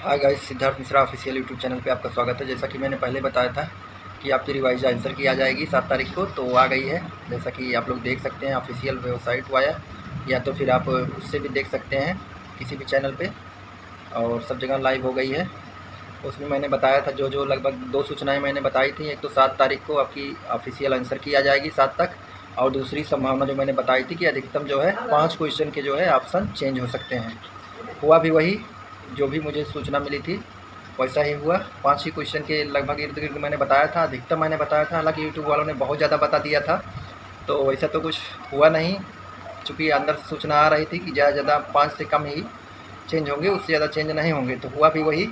Hi guys, Siddharth Mishra official YouTube channel पे आपका स्वागत है। जैसा कि मैंने पहले बताया था कि आपकी रिवाइज आंसर की आ जाएगी 7 तारीख को, तो आ गई है। जैसा कि आप लोग देख सकते हैं ऑफिशियल वेबसाइट वाया, या तो फिर आप उससे भी देख सकते हैं किसी भी चैनल पे, और सब जगह लाइव हो गई है। उसमें मैंने बताया था जो लगभग 2 सूचनाएँ मैंने बताई थी। एक तो 7 तारीख को आपकी ऑफिशियल आंसर की आ जाएगी 7 तक, और दूसरी संभावना जो मैंने बताई थी कि अधिकतम जो है 5 क्वेश्चन के जो है ऑप्शन चेंज हो सकते हैं। हुआ भी वही, जो भी मुझे सूचना मिली थी वैसा ही हुआ। 5 ही क्वेश्चन के लगभग इर्द गिर्द मैंने बताया था, अधिकतम मैंने बताया था। हालांकि यूट्यूब वालों ने बहुत ज़्यादा बता दिया था, तो वैसा तो कुछ हुआ नहीं। चूँकि अंदर से सूचना आ रही थी कि ज़्यादा 5 से कम ही चेंज होंगे, उससे ज़्यादा चेंज नहीं होंगे, तो हुआ भी वही।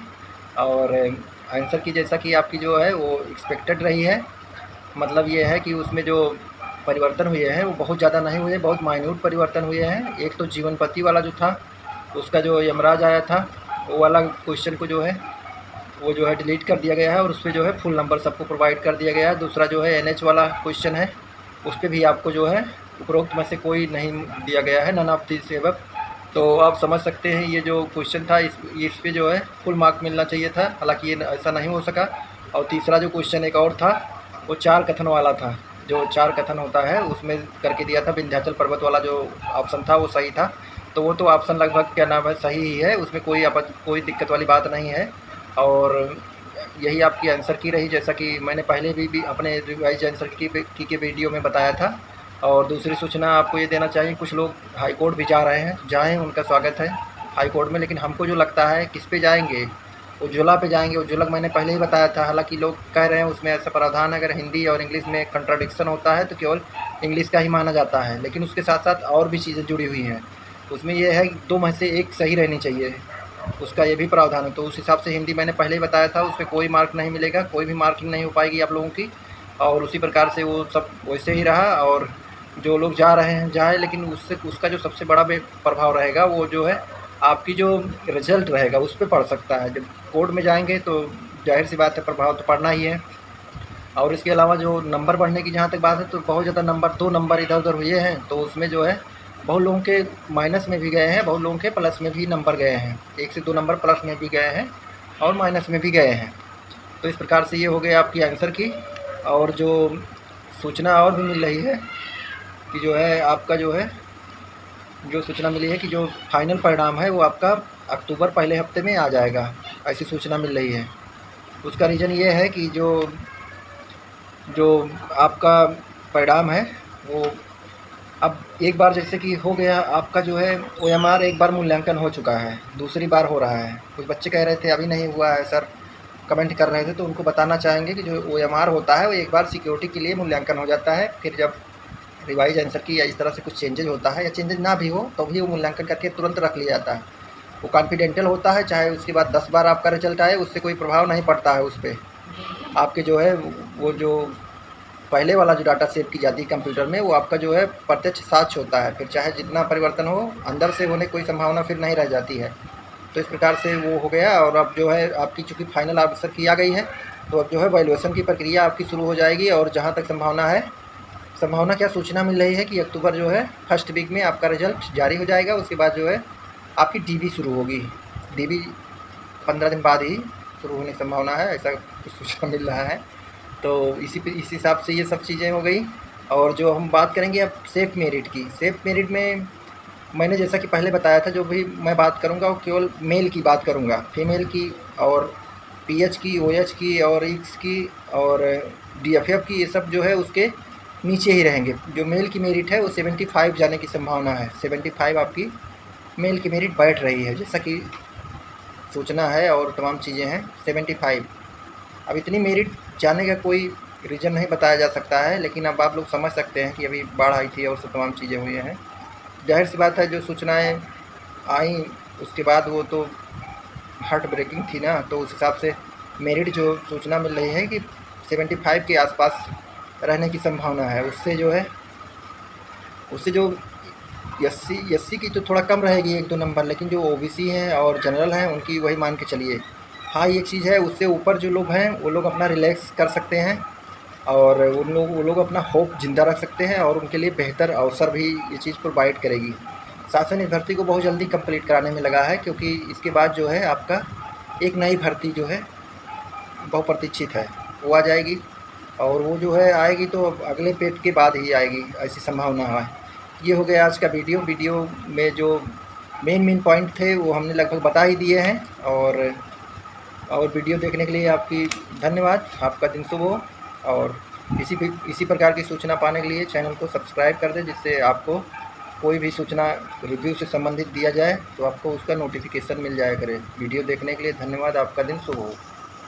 और आंसर की जैसा कि आपकी जो है वो एक्सपेक्टेड रही है। मतलब ये है कि उसमें जो परिवर्तन हुए हैं वो बहुत ज़्यादा नहीं हुए, बहुत माइन्यूट परिवर्तन हुए हैं। एक तो जीवनपति वाला जो था, उसका जो यमराज आया था, वो वाला क्वेश्चन को जो है डिलीट कर दिया गया है, और उस पर जो है फुल नंबर सबको प्रोवाइड कर दिया गया है। दूसरा जो है एनएच वाला क्वेश्चन है, उस पर भी आपको जो है उपरोक्त में से कोई नहीं दिया गया है, नन ऑफ दिस एबव। तो आप समझ सकते हैं ये जो क्वेश्चन था इस पे जो है फुल मार्क मिलना चाहिए था, हालांकि ये ऐसा नहीं हो सका। और तीसरा जो क्वेश्चन एक और था, वो 4 कथन वाला था। जो 4 कथन होता है उसमें करके दिया था, विंध्याचल पर्वत वाला जो ऑप्शन था वो सही था। तो वो तो ऑप्शन लगभग क्या नाम है सही ही है, उसमें कोई दिक्कत वाली बात नहीं है। और यही आपकी आंसर की रही, जैसा कि मैंने पहले भी अपने रिवाइज आंसर की के वीडियो में बताया था। और दूसरी सूचना आपको ये देना चाहिए, कुछ लोग हाई कोर्ट भी जा रहे हैं, जाएँ, उनका स्वागत है हाई कोर्ट में। लेकिन हमको जो लगता है किस पे जाएंगे, उज्ज्वला पे जाएंगे। उज्ज्वला मैंने पहले ही बताया था। हालांकि लोग कह रहे हैं उसमें ऐसा प्रावधान है, अगर हिंदी और इंग्लिश में कंट्राडिक्शन होता है तो केवल इंग्लिश का ही माना जाता है, लेकिन उसके साथ साथ और भी चीज़ें जुड़ी हुई हैं। उसमें यह है कि 2 में से 1 सही रहनी चाहिए, उसका ये भी प्रावधान है। तो उस हिसाब से हिंदी मैंने पहले ही बताया था, उसमें कोई मार्क नहीं मिलेगा, कोई भी मार्किंग नहीं हो पाएगी आप लोगों की। और उसी प्रकार से वो सब वैसे ही रहा। और जो लोग जा रहे हैं जाए, लेकिन उसका जो सबसे बड़ा प्रभाव रहेगा वो जो है आपकी जो रिजल्ट रहेगा उस पर पड़ सकता है। जब कोर्ट में जाएंगे तो जाहिर सी बात है प्रभाव तो पड़ना ही है। और इसके अलावा जो नंबर बढ़ने की जहाँ तक बात है, तो बहुत ज़्यादा नंबर 2 नंबर इधर उधर हुए हैं, तो उसमें जो है बहुत लोगों के माइनस में भी गए हैं, बहुत लोगों के प्लस में भी नंबर गए हैं। 1 से 2 नंबर प्लस में भी गए हैं और माइनस में भी गए हैं। तो इस प्रकार से ये हो गया आपकी आंसर की। और जो सूचना और भी मिल रही है कि जो है आपका जो है जो सूचना मिली है कि जो फाइनल परिणाम है वो आपका अक्टूबर पहले हफ्ते में आ जाएगा, ऐसी सूचना मिल रही है। उसका रीज़न ये है कि जो जो आपका परिणाम है वो अब एक बार जैसे कि हो गया आपका जो है ओएमआर, एक बार मूल्यांकन हो चुका है, दूसरी बार हो रहा है। कुछ बच्चे कह रहे थे अभी नहीं हुआ है सर, कमेंट कर रहे थे, तो उनको बताना चाहेंगे कि जो ओएमआर होता है वो एक बार सिक्योरिटी के लिए मूल्यांकन हो जाता है। फिर जब रिवाइज आंसर की या इस तरह से कुछ चेंजेज होता है, या चेंजेज ना भी हो तो भी वो मूल्यांकन करके तुरंत रख लिया जाता है। वो कॉन्फिडेंशियल होता है, चाहे उसके बाद 10 बार आपका रिजल्ट आए, उससे कोई प्रभाव नहीं पड़ता है उस पर। आपके जो है वो जो पहले वाला जो डाटा सेव की जाती है कंप्यूटर में, वो आपका जो है प्रत्यक्ष साक्ष्य होता है। फिर चाहे जितना परिवर्तन हो, अंदर से होने कोई संभावना फिर नहीं रह जाती है। तो इस प्रकार से वो हो गया। और अब जो है आपकी चूँकि फाइनल आंसर की आ गई है, तो अब जो है वैल्यूएशन की प्रक्रिया आपकी शुरू हो जाएगी। और जहाँ तक संभावना क्या सूचना मिल रही है कि अक्टूबर जो है फर्स्ट वीक में आपका रिजल्ट जारी हो जाएगा। उसके बाद जो है आपकी डीबी शुरू होगी। डीबी 15 दिन बाद ही शुरू होने की संभावना है, ऐसा कुछ सूचना मिल रहा है। तो इस हिसाब से ये सब चीज़ें हो गई। और जो हम बात करेंगे अब सेफ मेरिट की, सेफ मेरिट में मैंने जैसा कि पहले बताया था, जो भी मैं बात करूंगा वो केवल मेल की बात करूंगा, फीमेल की और पीएच की, ओएच की और एक्स की और डीएफएफ की, ये सब जो है उसके नीचे ही रहेंगे। जो मेल की मेरिट है वो 75 जाने की संभावना है। 75 आपकी मेल की मेरिट बैठ रही है, जैसा कि सूचना है और तमाम चीज़ें हैं। 75 अब इतनी मेरिट जाने का कोई रीज़न नहीं बताया जा सकता है, लेकिन अब आप लोग समझ सकते हैं कि अभी बाढ़ आई थी और सब तमाम चीज़ें हुई हैं। जाहिर सी बात है जो सूचनाएं आई उसके बाद वो तो हार्ट ब्रेकिंग थी ना, तो उस हिसाब से मेरिट जो सूचना मिल रही है कि 75 के आसपास रहने की संभावना है। उससे जो एससी की तो थोड़ा कम रहेगी 1-2 नंबर, लेकिन जो ओबीसी हैं और जनरल हैं उनकी वही मान के चलिए। हाँ, ये चीज़ है, उससे ऊपर जो लोग हैं वो लोग अपना रिलैक्स कर सकते हैं और वो लोग अपना होप ज़िंदा रख सकते हैं, और उनके लिए बेहतर अवसर भी ये चीज़ प्रोवाइड करेगी। शासन इस भर्ती को बहुत जल्दी कंप्लीट कराने में लगा है, क्योंकि इसके बाद जो है आपका एक नई भर्ती जो है बहुप्रतीक्षित है वो आ जाएगी, और वो जो है आएगी तो अगले पेट के बाद ही आएगी, ऐसी संभावना है। ये हो गया आज का वीडियो में जो मेन पॉइंट थे वो हमने लगभग बता ही दिए हैं। और वीडियो देखने के लिए आपकी धन्यवाद। आपका दिन शुभ हो, और इसी प्रकार की सूचना पाने के लिए चैनल को सब्सक्राइब कर दें, जिससे आपको कोई भी सूचना रिव्यू से संबंधित दिया जाए तो आपको उसका नोटिफिकेशन मिल जाया करे। वीडियो देखने के लिए धन्यवाद। आपका दिन शुभ हो।